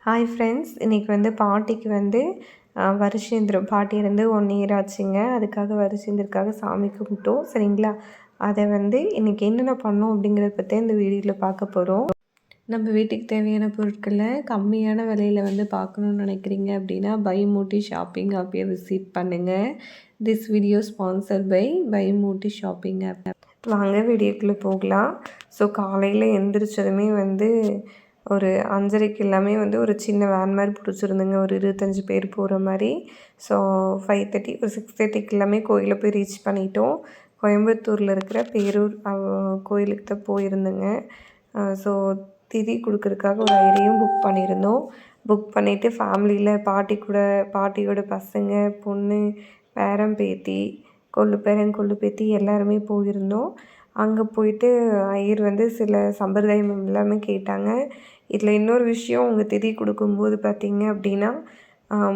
Hi friends, இன்றைக்கி பாட்டிக்கு வருஷேந்திரம் பாட்டி இருந்து 1 இயர் ஆச்சுங்க. அதுக்காக வருஷேந்திரக்காக சாமி கும்பிட்டோம். சரிங்களா? அதை இன்றைக்கி என்னென்ன பண்ணோம் அப்படிங்கிறத பற்றி இந்த வீடியோவில் பார்க்க போகிறோம். நம்ம வீட்டுக்கு தேவையான பொருட்களை கம்மியான விலையில் பார்க்கணுன்னு நினைக்கிறீங்க அப்படின்னா பைமூட்டி ஷாப்பிங் ஆப்பையை விசிட் பண்ணுங்கள். திஸ் வீடியோ ஸ்பான்சர் பை மூட்டி ஷாப்பிங் ஆப். வாங்க வீடியோக்குள்ளே போகலாம். ஸோ காலையில் எந்திரிச்சதுமே ஒரு 5:30க்கு எல்லாமே ஒரு சின்ன வேன் மாதிரி பிடிச்சிருந்துங்க. ஒரு 25 பேர் போகிற மாதிரி. ஸோ 5:30 ஒரு 6:30க்கு எல்லாமே கோயிலை போய் ரீச் பண்ணிட்டோம். கோயம்புத்தூரில் இருக்கிற பேரூர் கோயிலுக்கு தான் போயிருந்தேங்க. ஸோ திதி கொடுக்கறதுக்காக ஒரு ஐடியும் புக் பண்ணியிருந்தோம். புக் பண்ணிவிட்டு ஃபேமிலியில் பாட்டியோட பசங்க, பொண்ணு, பேரன் பேத்தி, கொள்ளு பேரன் கொள்ளு பேத்தி எல்லாருமே போயிருந்தோம். அங்கே போயிட்டு ஐயர் சில சம்பிரதாயம் எல்லாமே கேட்டாங்க. இதில் இன்னொரு விஷயம், உங்கள் திதி கொடுக்கும்போது பார்த்திங்க அப்படின்னா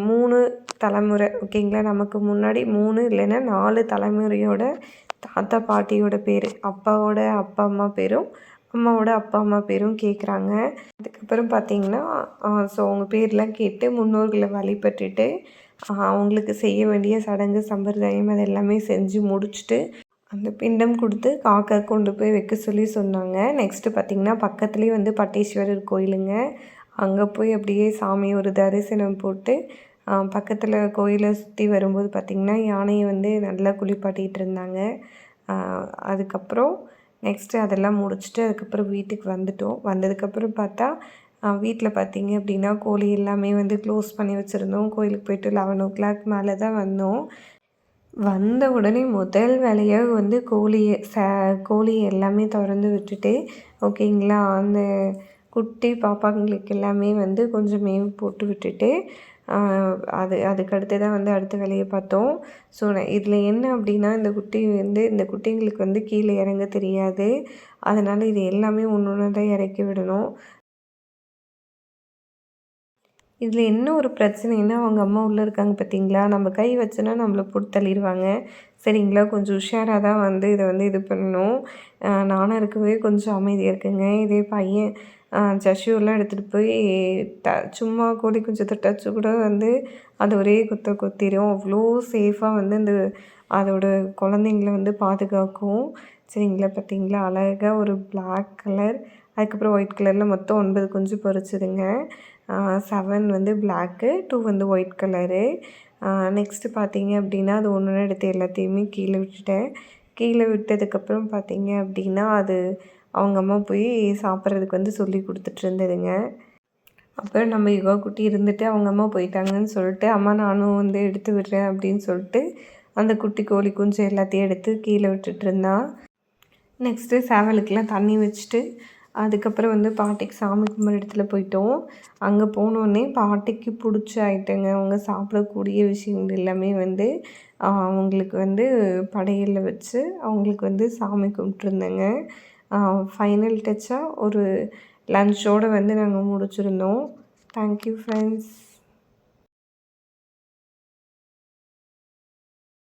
3 தலைமுறை ஓகேங்களா. நமக்கு முன்னாடி 3 இல்லைன்னா 4 தலைமுறையோட தாத்தா பாட்டியோட பேர், அப்பாவோட அப்பா அம்மா பேரும் அம்மாவோட அப்பா அம்மா பேரும் கேட்குறாங்க. அதுக்கப்புறம் பார்த்திங்கன்னா ஸோ அவங்க பேர்லாம் கேட்டு முன்னோர்களை வழிபட்டுட்டு அவங்களுக்கு செய்ய வேண்டிய சடங்கு சம்பிரதாயம் அது எல்லாமே செஞ்சு முடிச்சுட்டு அந்த பிண்டம் கொடுத்து காக்கா கொண்டு போய் வைக்க சொல்லி சொன்னாங்க. நெக்ஸ்ட்டு பார்த்திங்கன்னா பக்கத்துலேயே பட்டீஸ்வரர் கோயிலுங்க. அங்கே போய் அப்படியே சாமி ஒரு தரிசனம் போட்டு பக்கத்தில் கோயிலை சுற்றி வரும்போது பார்த்திங்கன்னா யானையை நல்லா குளிப்பாட்டிகிட்டு இருந்தாங்க. அதுக்கப்புறம் நெக்ஸ்ட்டு அதெல்லாம் முடிச்சுட்டு அதுக்கப்புறம் வீட்டுக்கு வந்துட்டோம். வந்ததுக்கப்புறம் பார்த்தா வீட்டில் பார்த்திங்க அப்படின்னா கோழி எல்லாமே க்ளோஸ் பண்ணி வச்சுருந்தோம். கோயிலுக்கு போய்ட்டு 11 o'clock மேலே தான் வந்தோம். வந்த உடனே முதல் வேலையாக கோழியை எல்லாமே திறந்து விட்டுட்டு ஓகேங்களா, அந்த குட்டி பாப்பாங்களுக்கு எல்லாமே கொஞ்சம் மேவு போட்டு விட்டுட்டு அதுக்கடுத்து தான் அடுத்த வேலையை பார்த்தோம். ஸோ இதில் என்ன அப்படின்னா இந்த குட்டிங்களுக்கு கீழே இறங்க தெரியாது. அதனால் இது எல்லாமே ஒன்று தான் இறக்கி விடணும். இதில் என்ன ஒரு பிரச்சனைன்னா அவங்க அம்மா உள்ளே இருக்காங்க பார்த்தீங்களா, நம்ம கை வச்சோன்னா நம்மளை போட்டு தள்ளிடுவாங்க. சரிங்களா, கொஞ்சம் உஷாராக தான் இதை இது பண்ணணும். நானாக இருக்கவே கொஞ்சம் அமைதியாக இருக்குங்க. இதே பையன் ஜஷுவெல்லாம் எடுத்துகிட்டு போய் சும்மா கோழி குஞ்சத்தை டச்சு கூட அது ஒரே கொத்திடும். அவ்வளோ சேஃபாக இந்த அதோட குழந்தைங்கள பாதுகாக்கும். சரிங்களா, பார்த்தீங்களா அழகாக ஒரு பிளாக் கலர், அதுக்கப்புறம் ஒயிட் கலரில் மொத்தம் 9 குஞ்சு பொரிச்சுதுங்க. 7 பிளாக்கு, 2 ஒயிட் கலரு. நெக்ஸ்ட்டு பார்த்திங்க அப்படின்னா அது ஒன்று எடுத்து எல்லாத்தையுமே கீழே விட்டுட்டேன். கீழே விட்டதுக்கப்புறம் பார்த்திங்க அப்படின்னா அது அவங்க அம்மா போய் சாப்பிட்றதுக்கு சொல்லி கொடுத்துட்டு இருந்ததுங்க. அப்புறம் நம்ம யுகா குட்டி இருந்துட்டு அவங்க அம்மா போயிட்டாங்கன்னு சொல்லிட்டு, அம்மா நானும் எடுத்து விடுறேன் அப்படின்னு சொல்லிட்டு அந்த குட்டி கோழி குஞ்சு எல்லாத்தையும் எடுத்து கீழே விட்டுட்டு இருந்தான். நெக்ஸ்ட்டு சேவலுக்கெலாம் தண்ணி வச்சுட்டு அதுக்கப்புறம் பாட்டிக்கு சாமி கும்பிட்ற இடத்துல போயிட்டோம். அங்கே போனோடனே பாட்டிக்கு பிடிச்ச ஐட்டங்க, அவங்க சாப்பிடக்கூடிய விஷயங்கள் எல்லாமே அவங்களுக்கு படையலில் வச்சு அவங்களுக்கு சாமி கும்பிட்ருந்தேங்க. ஃபைனல் டச்சாக ஒரு லன்ச்சோடு நாங்கள் முடிச்சுருந்தோம். Thank you friends.